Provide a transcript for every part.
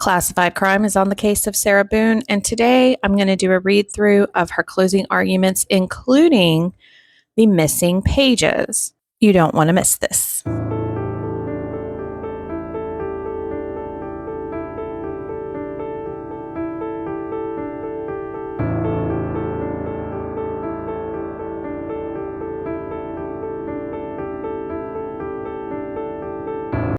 Classified Crime is on the case of Sarah Boone, and today I'm going to do a read through of her closing arguments, including the missing pages. You don't want to miss this.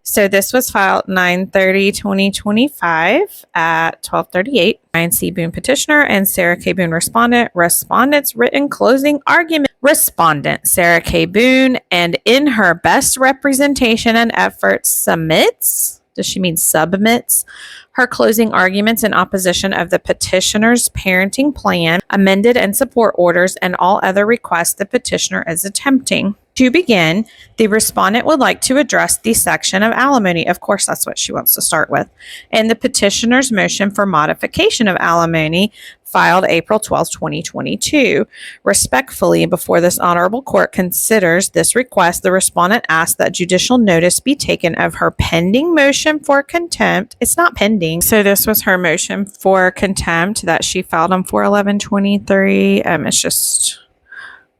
So this was filed 9/30/2025 at 12:38. Ryan C. Boone petitioner and Sarah K. Boone respondent. Respondent's written closing argument. Respondent Sarah K. Boone, and in her best representation and efforts, submits. Does she mean submits? Her closing arguments in opposition of the petitioner's parenting plan, amended and support orders, and all other requests the petitioner is attempting. To begin, the respondent would like to address the section of alimony. Of course, that's what she wants to start with. And the petitioner's motion for modification of alimony filed April 12, 2022. Respectfully, before this honorable court considers this request, the respondent asks that judicial notice be taken of her pending motion for contempt. It's not pending. So this was her motion for contempt that she filed on 4/11/23. It's just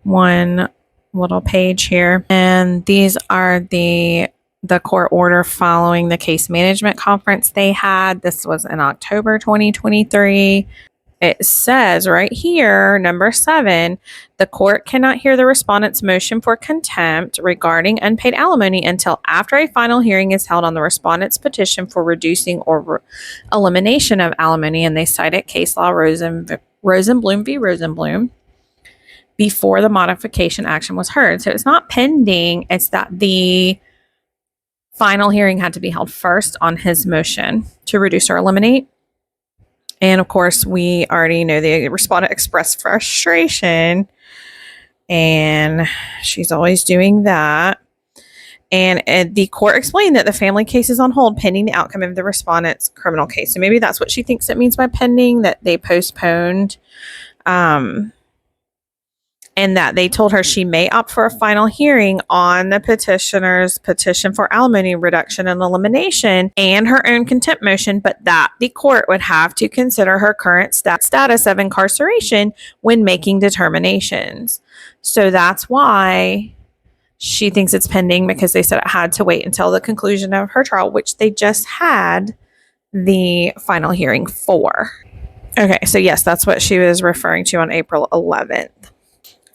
one little page here, and these are the court order following the case management conference they had. This was in October 2023. It says right here, number 7, the court cannot hear the respondent's motion for contempt regarding unpaid alimony until after a final hearing is held on the respondent's petition for reducing or elimination of alimony, and they cited case law Rosenblum v. Rosenblum before the modification action was heard. So it's not pending. It's that the final hearing had to be held first on his motion to reduce or eliminate. And of course, we already know the respondent expressed frustration, and she's always doing that. And the court explained that the family case is on hold pending the outcome of the respondent's criminal case. So maybe that's what she thinks it means by pending, that they postponed, and that they told her she may opt for a final hearing on the petitioner's petition for alimony reduction and elimination and her own contempt motion, but that the court would have to consider her current status of incarceration when making determinations. So that's why she thinks it's pending, because they said it had to wait until the conclusion of her trial, which they just had the final hearing for. Okay, so yes, that's what she was referring to on April 11th.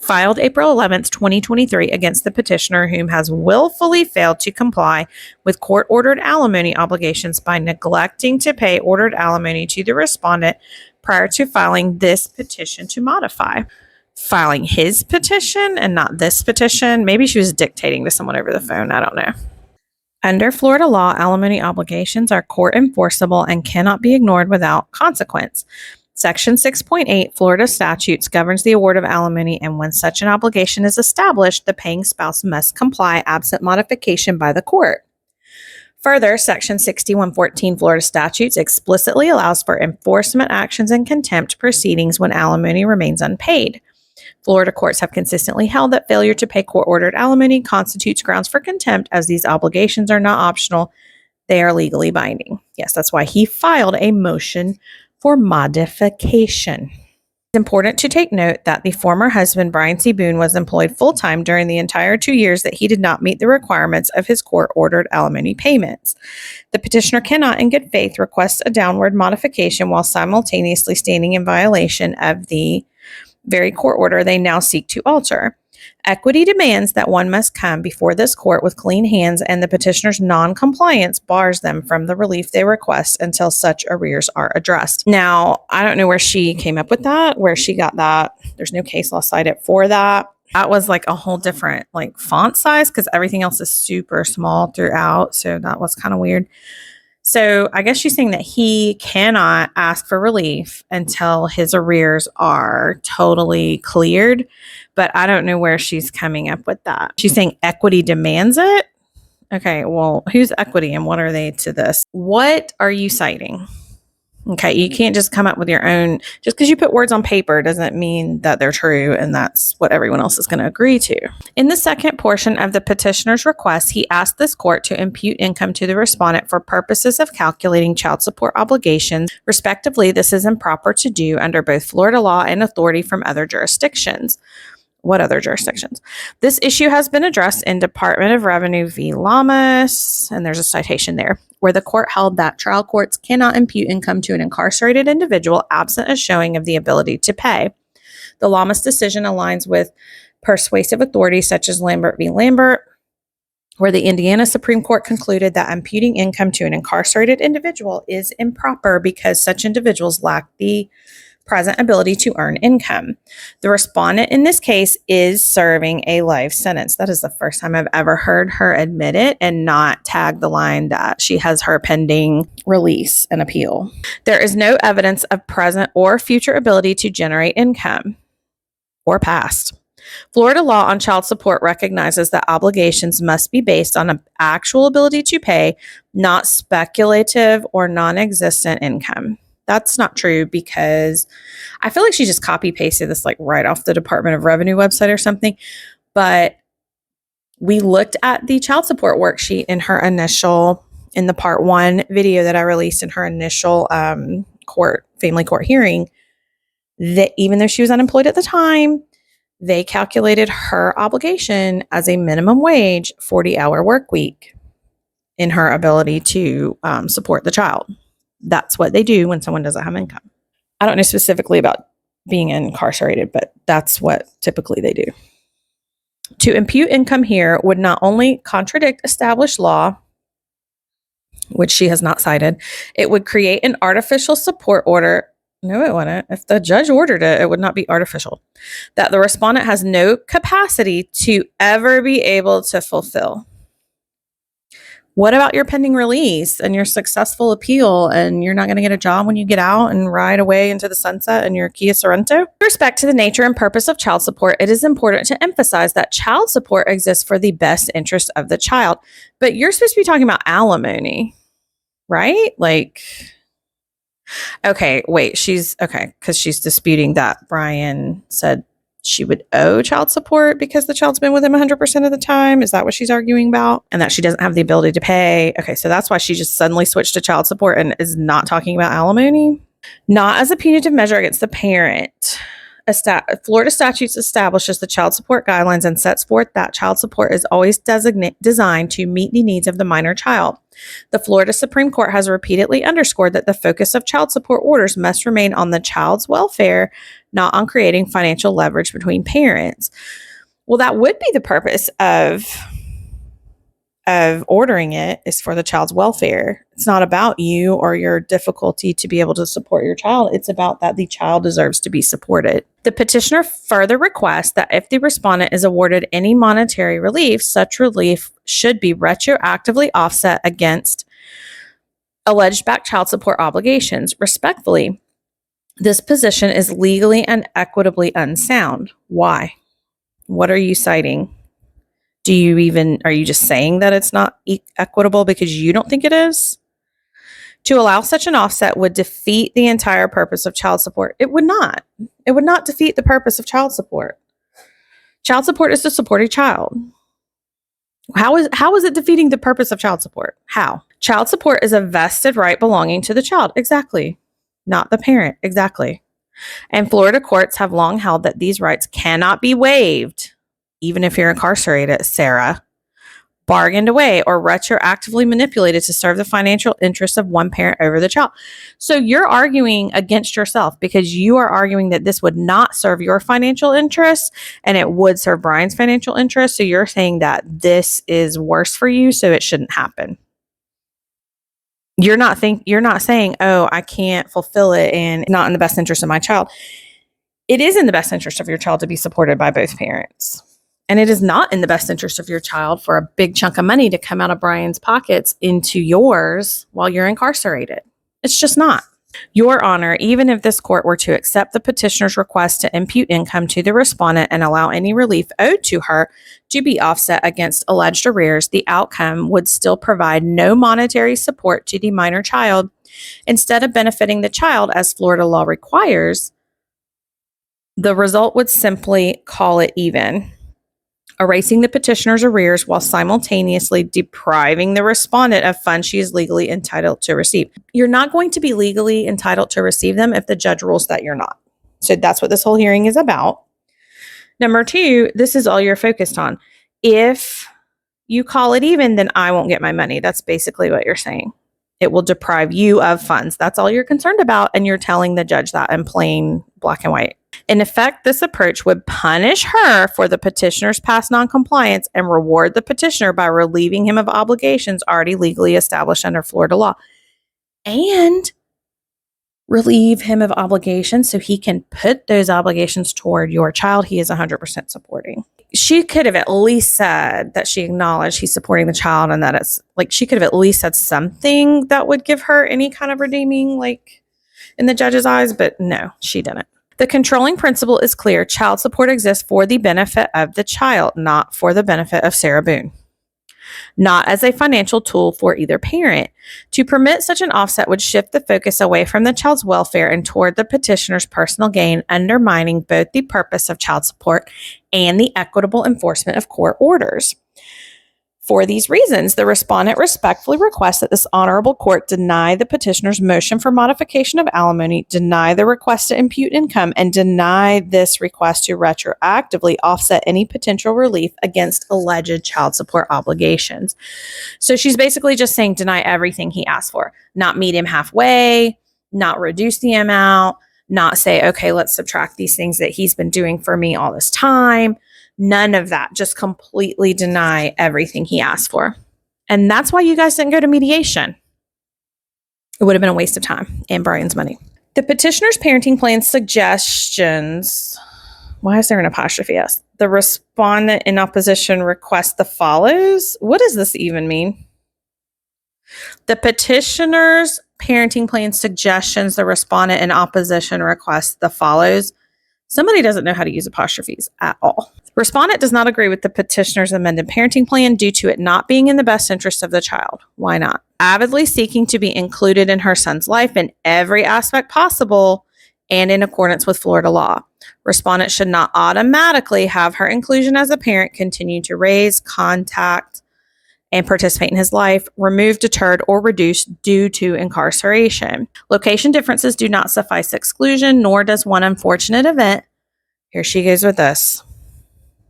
Filed April 11th, 2023 against the petitioner, whom has willfully failed to comply with court-ordered alimony obligations by neglecting to pay ordered alimony to the respondent prior to filing this petition to modify. Filing his petition and not this petition. Maybe she was dictating to someone over the phone. I don't know. Under Florida law, alimony obligations are court enforceable and cannot be ignored without consequence. Section 6.8 Florida statutes governs the award of alimony, and when such an obligation is established, the paying spouse must comply absent modification by the court. Further, Section 6114 Florida statutes explicitly allows for enforcement actions and contempt proceedings when alimony remains unpaid. Florida courts have consistently held that failure to pay court-ordered alimony constitutes grounds for contempt, as these obligations are not optional. They are legally binding. Yes, that's why he filed a motion for modification. It's important to take note that the former husband, Brian C. Boone, was employed full-time during the entire 2 years that he did not meet the requirements of his court-ordered alimony payments. The petitioner cannot, in good faith, request a downward modification while simultaneously standing in violation of the very court order they now seek to alter. Equity demands that one must come before this court with clean hands, and the petitioner's non-compliance bars them from the relief they request until such arrears are addressed. Now, I don't know where she came up with that, where she got that. There's no case law cited for that. That was like a whole different font size, because everything else is super small throughout. So that was kind of weird. So I guess she's saying that he cannot ask for relief until his arrears are totally cleared. But I don't know where she's coming up with that. She's saying equity demands it. Okay, well, who's equity and what are they to this? What are you citing? Okay, you can't just come up with your own. Just because you put words on paper doesn't mean that they're true and that's what everyone else is going to agree to. In the second portion of the petitioner's request, he asked this court to impute income to the respondent for purposes of calculating child support obligations. Respectively, this is improper to do under both Florida law and authority from other jurisdictions. What other jurisdictions? This issue has been addressed in Department of Revenue v. Lamas, and there's a citation there, where the court held that trial courts cannot impute income to an incarcerated individual absent a showing of the ability to pay. The Lamas decision aligns with persuasive authorities such as Lambert v. Lambert, where the Indiana Supreme Court concluded that imputing income to an incarcerated individual is improper because such individuals lack the present ability to earn income. The respondent in this case is serving a life sentence. That is the first time I've ever heard her admit it and not tag the line that she has her pending release and appeal. There is no evidence of present or future ability to generate income or past. Florida law on child support recognizes that obligations must be based on an actual ability to pay, not speculative or non-existent income. That's not true because I feel like she just copy pasted this like right off the Department of Revenue website or something. But we looked at the child support worksheet in the part 1 video that I released in her initial family court hearing, that even though she was unemployed at the time, they calculated her obligation as a minimum wage 40-hour work week in her ability to support the child. That's what they do when someone doesn't have income. I don't know specifically about being incarcerated, but that's what typically they do. To impute income here would not only contradict established law, which she has not cited, it would create an artificial support order. No, it wouldn't. If the judge ordered it, it would not be artificial. That the respondent has no capacity to ever be able to fulfill. What about your pending release and your successful appeal and you're not going to get a job when you get out and ride away into the sunset in your Kia Sorento? With respect to the nature and purpose of child support, it is important to emphasize that child support exists for the best interest of the child. But you're supposed to be talking about alimony, right? Like, okay, wait, because she's disputing that Brian said she would owe child support because the child's been with him 100% of the time. Is that what she's arguing about? And that she doesn't have the ability to pay. Okay, so that's why she just suddenly switched to child support and is not talking about alimony. Not as a punitive measure against the parent. Florida statutes establishes the child support guidelines and sets forth that child support is always designed to meet the needs of the minor child. The Florida Supreme Court has repeatedly underscored that the focus of child support orders must remain on the child's welfare, not on creating financial leverage between parents. Well, that would be the purpose of ordering it, is for the child's welfare. It's not about you or your difficulty to be able to support your child. It's about that the child deserves to be supported. The petitioner further requests that if the respondent is awarded any monetary relief, such relief should be retroactively offset against alleged back child support obligations. Respectfully, this position is legally and equitably unsound. Why? What are you citing? Are you just saying that it's not equitable because you don't think it is? To allow such an offset would defeat the entire purpose of child support. It would not. It would not defeat the purpose of child support. Child support is to support a child. How is it defeating the purpose of child support? How? Child support is a vested right belonging to the child. Exactly. Not the parent. Exactly. And Florida courts have long held that these rights cannot be waived, even if you're incarcerated, Sarah, bargained away, or retroactively manipulated to serve the financial interests of one parent over the child. So you're arguing against yourself because you are arguing that this would not serve your financial interests and it would serve Brian's financial interests. So you're saying that this is worse for you, so it shouldn't happen. You're not saying, oh, I can't fulfill it and it's not in the best interest of my child. It is in the best interest of your child to be supported by both parents. And it is not in the best interest of your child for a big chunk of money to come out of Brian's pockets into yours while you're incarcerated. It's just not. Your Honor, even if this court were to accept the petitioner's request to impute income to the respondent and allow any relief owed to her to be offset against alleged arrears, the outcome would still provide no monetary support to the minor child instead of benefiting the child as Florida law requires, the result would simply call it even, erasing the petitioner's arrears while simultaneously depriving the respondent of funds she is legally entitled to receive. You're not going to be legally entitled to receive them if the judge rules that you're not. So that's what this whole hearing is about. Number two, this is all you're focused on. If you call it even, then I won't get my money. That's basically what you're saying. It will deprive you of funds. That's all you're concerned about. And you're telling the judge that in plain black and white. In effect, this approach would punish her for the petitioner's past noncompliance and reward the petitioner by relieving him of obligations already legally established under Florida law. And relieve him of obligations so he can put those obligations toward your child he is 100% supporting. She could have at least said that she acknowledged he's supporting the child, and that it's like she could have at least said something that would give her any kind of redeeming, like in the judge's eyes, but no, she didn't. The controlling principle is clear. Child support exists for the benefit of the child, not for the benefit of Sarah Boone, not as a financial tool for either parent. To permit such an offset would shift the focus away from the child's welfare and toward the petitioner's personal gain, undermining both the purpose of child support and the equitable enforcement of court orders. For these reasons, the respondent respectfully requests that this honorable court deny the petitioner's motion for modification of alimony, deny the request to impute income, and deny this request to retroactively offset any potential relief against alleged child support obligations. So she's basically just saying deny everything he asked for, not meet him halfway, not reduce the amount, not say, okay, let's subtract these things that he's been doing for me all this time. None of that. Just completely deny everything he asked for. And that's why you guys didn't go to mediation. It would have been a waste of time and Brian's money. The petitioner's parenting plan suggestions. Why is there an apostrophe S? The respondent in opposition requests the follows. What does this even mean? The petitioner's parenting plan suggestions, the respondent in opposition requests the follows. Somebody doesn't know how to use apostrophes at all. Respondent does not agree with the petitioner's amended parenting plan due to it not being in the best interest of the child. Why not? Avidly seeking to be included in her son's life in every aspect possible and in accordance with Florida law. Respondent should not automatically have her inclusion as a parent continue to raise, contact, and participate in his life, removed, deterred, or reduced due to incarceration. Location differences do not suffice exclusion, nor does one unfortunate event, here she goes with this,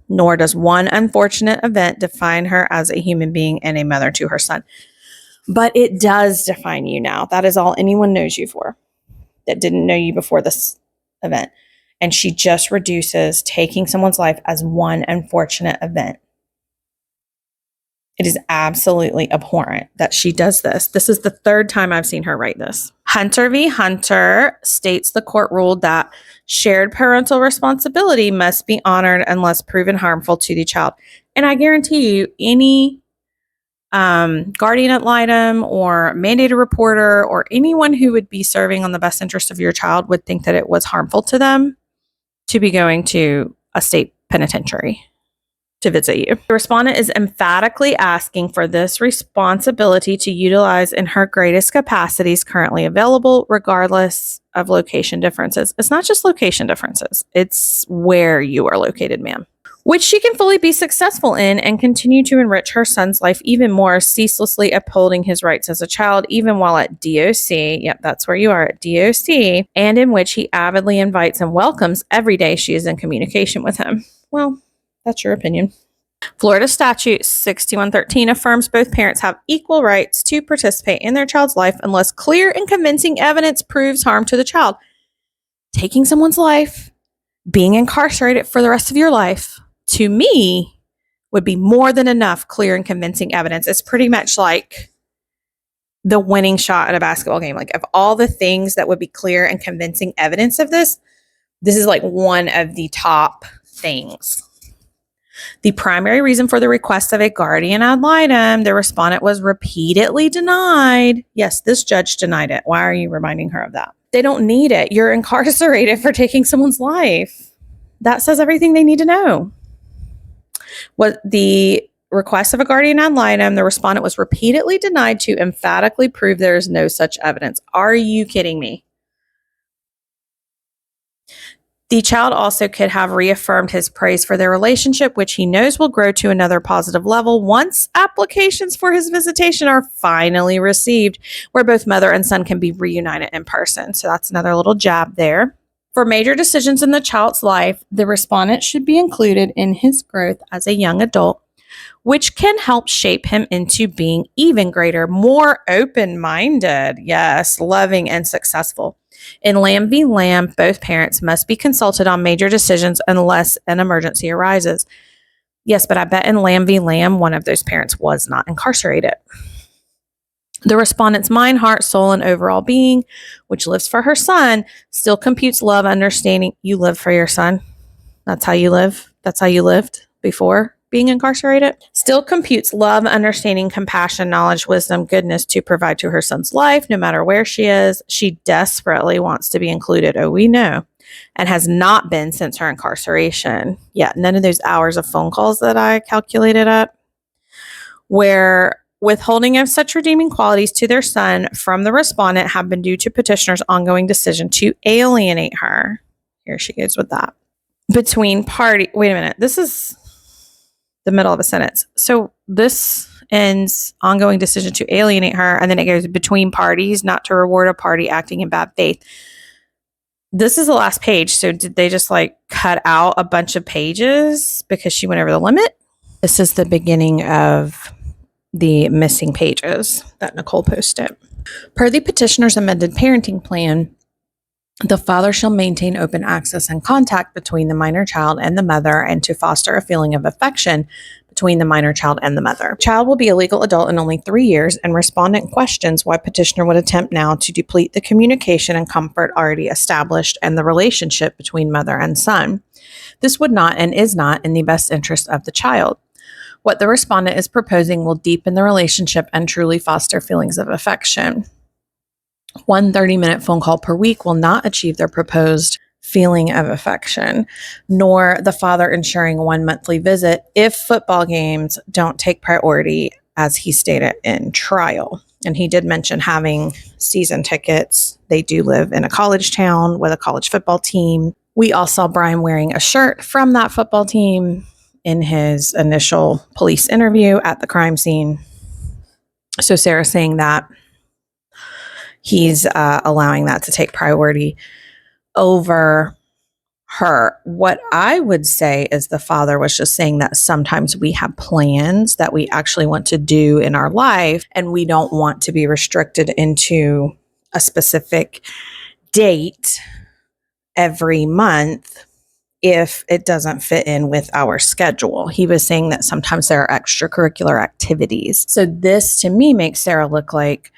nor does one unfortunate event define her as a human being and a mother to her son. But it does define you now. That is all anyone knows you for that didn't know you before this event. And she just reduces taking someone's life as one unfortunate event. It is absolutely abhorrent that she does this. This is the third time I've seen her write this. Hunter v. Hunter states the court ruled that shared parental responsibility must be honored unless proven harmful to the child. And I guarantee you, any guardian ad litem or mandated reporter or anyone who would be serving on the best interest of your child would think that it was harmful to them to be going to a state penitentiary to visit you. The respondent is emphatically asking for this responsibility to utilize in her greatest capacities currently available, regardless of location differences. It's not just location differences. It's where you are located, ma'am. Which she can fully be successful in and continue to enrich her son's life even more, ceaselessly upholding his rights as a child, even while at DOC. Yep, that's where you are, at DOC, and in which he avidly invites and welcomes every day she is in communication with him. Well, that's your opinion. Florida Statute 6113 affirms both parents have equal rights to participate in their child's life unless clear and convincing evidence proves harm to the child. Taking someone's life, being incarcerated for the rest of your life, to me, would be more than enough clear and convincing evidence. It's pretty much like the winning shot at a basketball game. Like, of all the things that would be clear and convincing evidence of this, this is like one of the top things. The primary reason for the request of a guardian ad litem, the respondent was repeatedly denied. Yes, this judge denied it. Why are you reminding her of that? They don't need it. You're incarcerated for taking someone's life. That says everything they need to know. What the request of a guardian ad litem, the respondent was repeatedly denied to emphatically prove there is no such evidence. Are you kidding me? The child also could have reaffirmed his praise for their relationship, which he knows will grow to another positive level once applications for his visitation are finally received, where both mother and son can be reunited in person. So that's another little jab there. For major decisions in the child's life, the respondent should be included in his growth as a young adult, which can help shape him into being even greater, more open-minded, yes, loving and successful. In Lamb v. Lamb, both parents must be consulted on major decisions unless an emergency arises. Yes, but I bet in Lamb v. Lamb, one of those parents was not incarcerated. The respondent's mind, heart, soul, and overall being, which lives for her son, still computes love, understanding. You live for your son. That's how you live. That's how you lived before being incarcerated. Still computes love, understanding, compassion, knowledge, wisdom, goodness to provide to her son's life, no matter where she is. She desperately wants to be included, oh, we know, and has not been since her incarceration. Yeah, none of those hours of phone calls that I calculated up, where withholding of such redeeming qualities to their son from the respondent have been due to petitioner's ongoing decision to alienate her. Here she goes with that. Wait a minute, this is the middle of a sentence. So this ends ongoing decision to alienate her, and then it goes between parties, not to reward a party acting in bad faith. This is the last page. So did they just cut out a bunch of pages because she went over the limit? This is the beginning of the missing pages that Nicole posted. Per the petitioner's amended parenting plan, the father shall maintain open access and contact between the minor child and the mother, and to foster a feeling of affection between the minor child and the mother. Child will be a legal adult in only 3 years, and respondent questions why petitioner would attempt now to deplete the communication and comfort already established and the relationship between mother and son. This would not and is not in the best interest of the child. What the respondent is proposing will deepen the relationship and truly foster feelings of affection. One 30-minute phone call per week will not achieve their proposed feeling of affection, nor the father ensuring one monthly visit if football games don't take priority, as he stated in trial. And he did mention having season tickets. They do live in a college town with a college football team. We all saw Brian wearing a shirt from that football team in his initial police interview at the crime scene. So Sarah's saying that he's allowing that to take priority over her. What I would say is the father was just saying that sometimes we have plans that we actually want to do in our life, and we don't want to be restricted into a specific date every month if it doesn't fit in with our schedule. He was saying that sometimes there are extracurricular activities. So this to me makes Sarah look like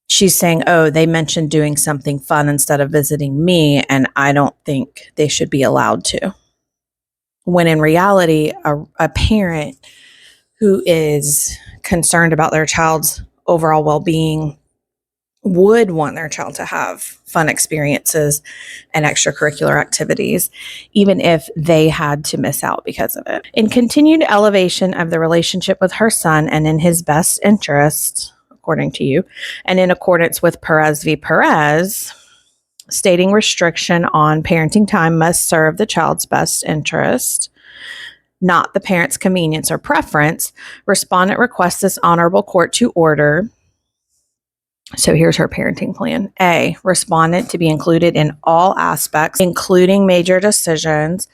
she's saying, oh, they mentioned doing something fun instead of visiting me, and I don't think they should be allowed to. When in reality, a parent who is concerned about their child's overall well-being would want their child to have fun experiences and extracurricular activities, even if they had to miss out because of it. In continued elevation of the relationship with her son and in his best interest, according to you, and in accordance with Perez v. Perez, stating restriction on parenting time must serve the child's best interest, not the parent's convenience or preference, respondent requests this honorable court to order. So here's her parenting plan. A, respondent to be included in all aspects, including major decisions,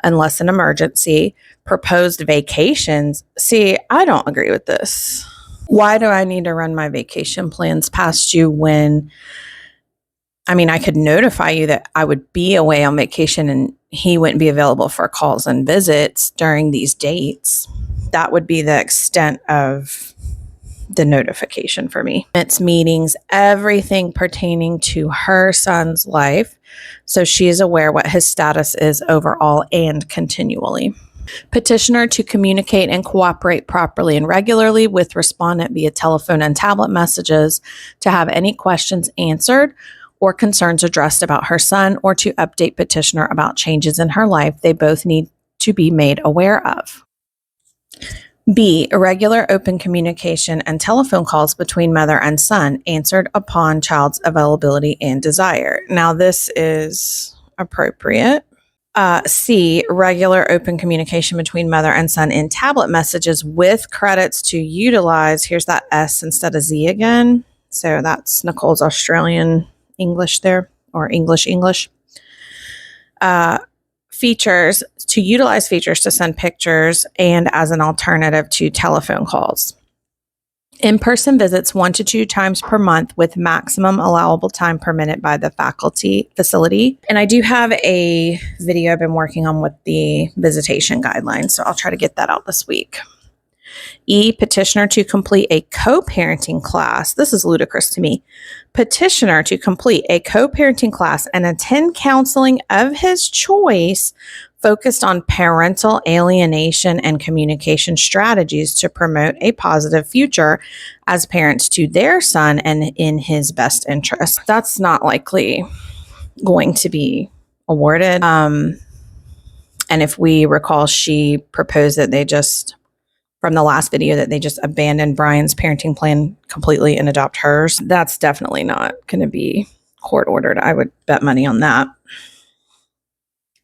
unless an emergency, proposed vacations. See, I don't agree with this. Why do I need to run my vacation plans past you when, I could notify you that I would be away on vacation and he wouldn't be available for calls and visits during these dates. That would be the extent of the notification for me. It's meetings, everything pertaining to her son's life, so she is aware what his status is overall and continually. Petitioner to communicate and cooperate properly and regularly with respondent via telephone and tablet messages to have any questions answered or concerns addressed about her son, or to update petitioner about changes in her life they both need to be made aware of. B, irregular open communication and telephone calls between mother and son answered upon child's availability and desire. Now, this is appropriate. C, regular open communication between mother and son in tablet messages with credits to utilize. Here's that S instead of Z again. So that's Nicole's Australian English there, or English. Features, to utilize features to send pictures and as an alternative to telephone calls. In-person visits 1 to 2 times per month with maximum allowable time per minute by the facility. And I do have a video I've been working on with the visitation guidelines, so I'll try to get that out this week. E, petitioner to complete a co-parenting class. This is ludicrous to me. Petitioner to complete a co-parenting class and attend counseling of his choice focused on parental alienation and communication strategies to promote a positive future as parents to their son and in his best interest. That's not likely going to be awarded. And if we recall, she proposed that they just, from the last video, that they just abandon Brian's parenting plan completely and adopt hers. That's definitely not going to be court ordered. I would bet money on that.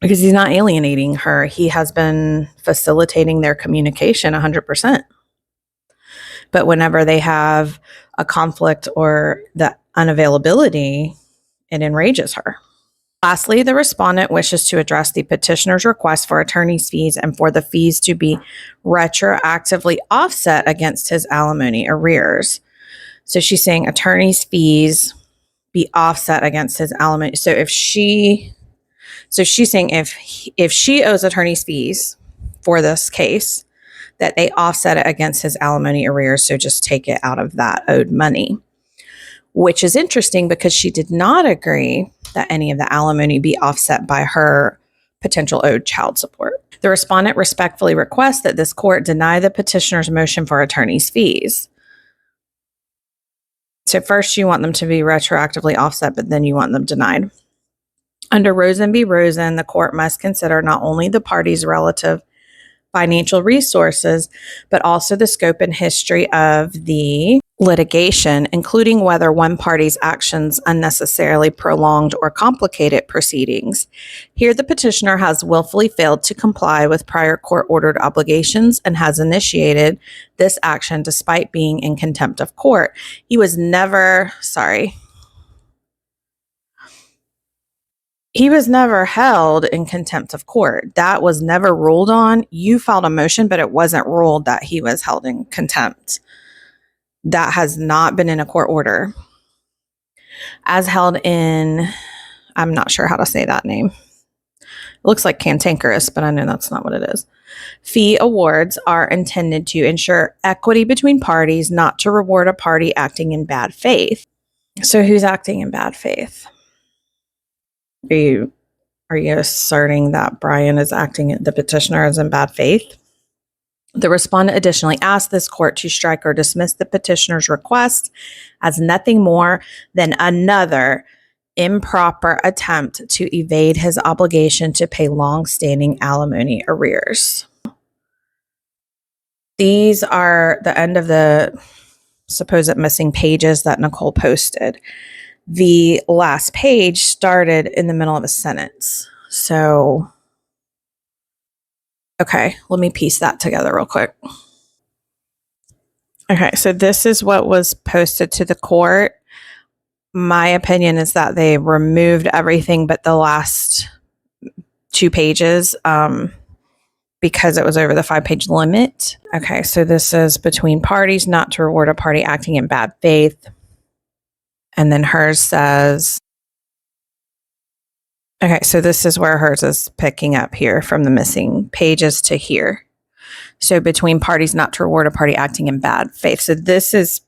Because he's not alienating her. He has been facilitating their communication 100%. But whenever they have a conflict or the unavailability, it enrages her. Lastly, the respondent wishes to address the petitioner's request for attorney's fees and for the fees to be retroactively offset against his alimony arrears. So she's saying attorney's fees be offset against his alimony. So she's saying if she owes attorney's fees for this case, that they offset it against his alimony arrears. So just take it out of that owed money, which is interesting because she did not agree that any of the alimony be offset by her potential owed child support. The respondent respectfully requests that this court deny the petitioner's motion for attorney's fees. So first you want them to be retroactively offset, but then you want them denied. Under Rosen v. Rosen, the court must consider not only the parties' relative financial resources, but also the scope and history of the litigation, including whether one party's actions unnecessarily prolonged or complicated proceedings. Here, the petitioner has willfully failed to comply with prior court-ordered obligations and has initiated this action despite being in contempt of court. He was never held in contempt of court. That was never ruled on. You filed a motion, but it wasn't ruled that he was held in contempt. That has not been in a court order. As held in, I'm not sure how to say that name. It looks like cantankerous, but I know that's not what it is. Fee awards are intended to ensure equity between parties, not to reward a party acting in bad faith. So who's acting in bad faith? Are you asserting that Brian is acting, the petitioner is in bad faith? The respondent additionally asked this court to strike or dismiss the petitioner's request as nothing more than another improper attempt to evade his obligation to pay long-standing alimony arrears. These are the end of the supposed missing pages that Nicole posted. The last page started in the middle of a sentence. So, okay, let me piece that together real quick. Okay, so this is what was posted to the court. My opinion is that they removed everything but the last 2 pages because it was over the 5-page limit. Okay, so this is between parties, not to reward a party acting in bad faith. And then hers says, okay, so this is where hers is picking up here from the missing pages to here. So between parties, not to reward a party acting in bad faith. So this is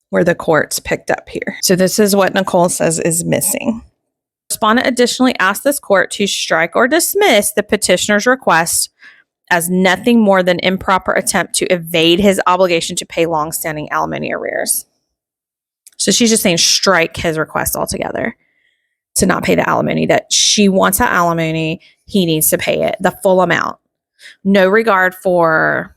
where the court's picked up here. So this is what Nicole says is missing. Respondent additionally asked this court to strike or dismiss the petitioner's request as nothing more than improper attempt to evade his obligation to pay longstanding alimony arrears. So she's just saying strike his request altogether to not pay the alimony, that she wants that alimony, he needs to pay it, the full amount. No regard for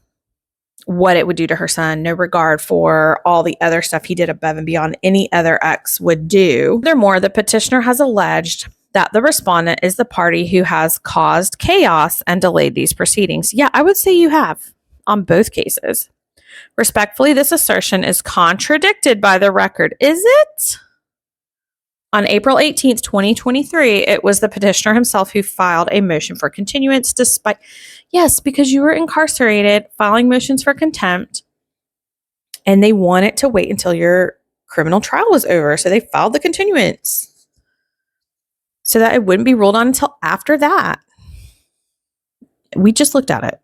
what it would do to her son, no regard for all the other stuff he did above and beyond any other ex would do. Furthermore, the petitioner has alleged that the respondent is the party who has caused chaos and delayed these proceedings. Yeah, I would say you have on both cases. Respectfully, this assertion is contradicted by the record. Is it? On April 18th, 2023, it was the petitioner himself who filed a motion for continuance despite, yes, because you were incarcerated, filing motions for contempt, and they wanted to wait until your criminal trial was over. So they filed the continuance so that it wouldn't be ruled on until after that. We just looked at it.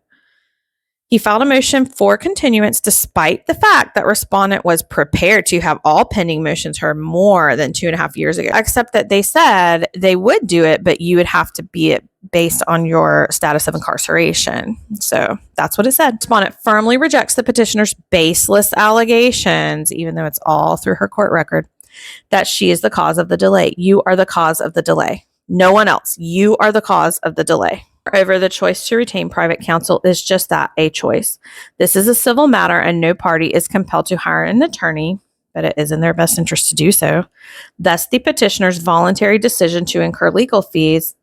He filed a motion for continuance despite the fact that respondent was prepared to have all pending motions heard more than 2.5 years ago, except that they said they would do it, but you would have to be it based on your status of incarceration. So that's what it said. Respondent firmly rejects the petitioner's baseless allegations, even though it's all through her court record, that she is the cause of the delay. You are the cause of the delay. No one else. You are the cause of the delay. Moreover, the choice to retain private counsel is just that, a choice. This is a civil matter and no party is compelled to hire an attorney, but it is in their best interest to do so. Thus, the petitioner's voluntary decision to incur legal fees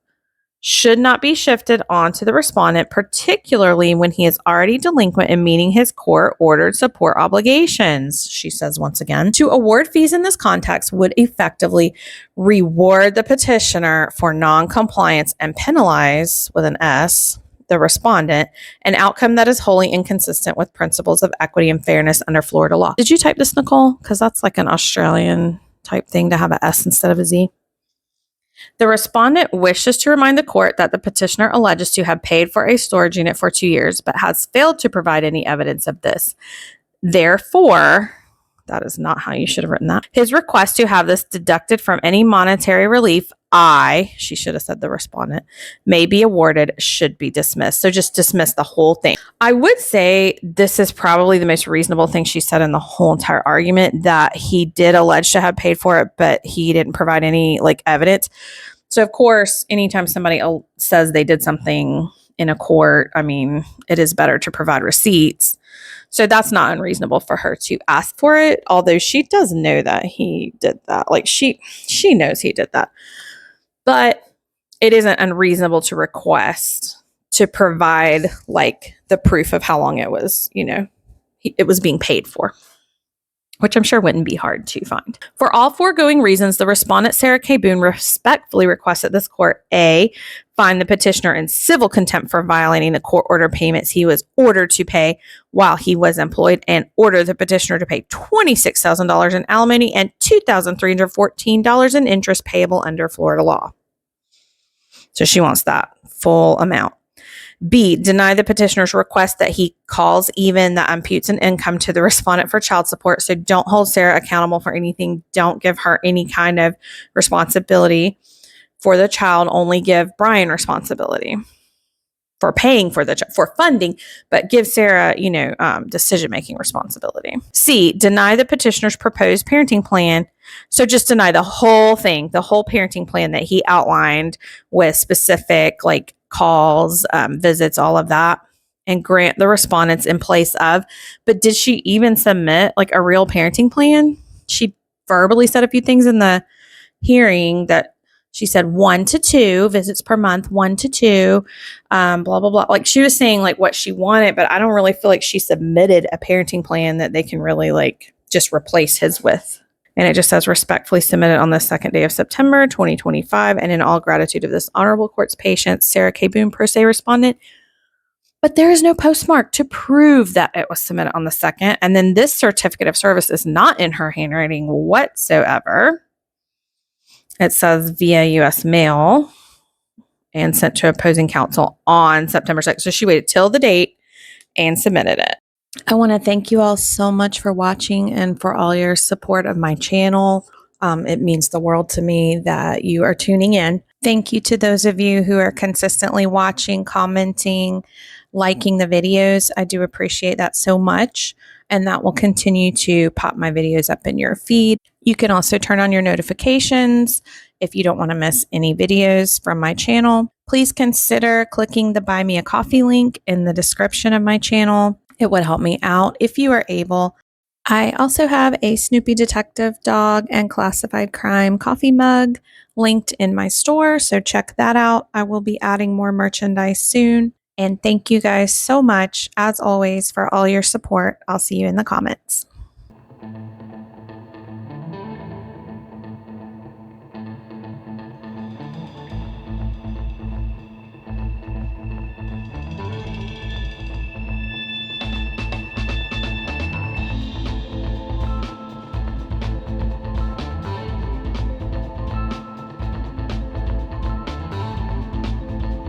should not be shifted onto the respondent, particularly when he is already delinquent in meeting his court-ordered support obligations, she says once again. To award fees in this context would effectively reward the petitioner for non-compliance and penalize, with an S, the respondent, an outcome that is wholly inconsistent with principles of equity and fairness under Florida law. Did you type this, Nicole? Because that's like an Australian type thing to have an S instead of a Z. The respondent wishes to remind the court that the petitioner alleges to have paid for a storage unit for 2 years, but has failed to provide any evidence of this. Therefore, that is not how you should have written that. His request to have this deducted from any monetary relief, she should have said the respondent, may be awarded, should be dismissed. So just dismiss the whole thing. I would say this is probably the most reasonable thing she said in the whole entire argument, that he did allege to have paid for it, but he didn't provide any evidence. So of course, anytime somebody says they did something in a court, I mean, it is better to provide receipts. So that's not unreasonable for her to ask for it, although she does know that he did that. She knows he did that. But it isn't unreasonable to request to provide the proof of how long it was, it was being paid for, which I'm sure wouldn't be hard to find. For all foregoing reasons, the respondent, Sarah K. Boone, respectfully requests that this court, A, find the petitioner in civil contempt for violating the court order payments he was ordered to pay while he was employed, and order the petitioner to pay $26,000 in alimony and $2,314 in interest payable under Florida law. So she wants that full amount. B, deny the petitioner's request that he calls even that imputes an income to the respondent for child support. So don't hold Sarah accountable for anything. Don't give her any kind of responsibility for the child. Only give Brian responsibility for paying for for funding, but give Sarah, decision-making responsibility. C, deny the petitioner's proposed parenting plan. So just deny the whole thing, the whole parenting plan that he outlined with specific calls, visits, all of that, and grant the respondents in place of. But did she even submit a real parenting plan? She verbally said a few things in the hearing that she said 1 to 2 visits per month, 1 to 2, blah, blah, blah. She was saying what she wanted, but I don't really feel like she submitted a parenting plan that they can really just replace his with. And it just says respectfully submitted on the 2nd day of September, 2025. And in all gratitude of this honorable court's patience, Sarah K. Boone, pro se respondent. But there is no postmark to prove that it was submitted on the 2nd. And then this certificate of service is not in her handwriting whatsoever. It says via U.S. mail and sent to opposing counsel on September 6th. So she waited till the date and submitted it. I want to thank you all so much for watching and for all your support of my channel. It means the world to me that you are tuning in. Thank you to those of you who are consistently watching, commenting, liking the videos. I do appreciate that so much, and that will continue to pop my videos up in your feed. You can also turn on your notifications if you don't want to miss any videos from my channel. Please consider clicking the Buy Me a Coffee link in the description of my channel. It would help me out if you are able. I also have a Snoopy Detective Dog and Classified Crime coffee mug linked in my store, so check that out. I will be adding more merchandise soon. And thank you guys so much, as always, for all your support. I'll see you in the comments.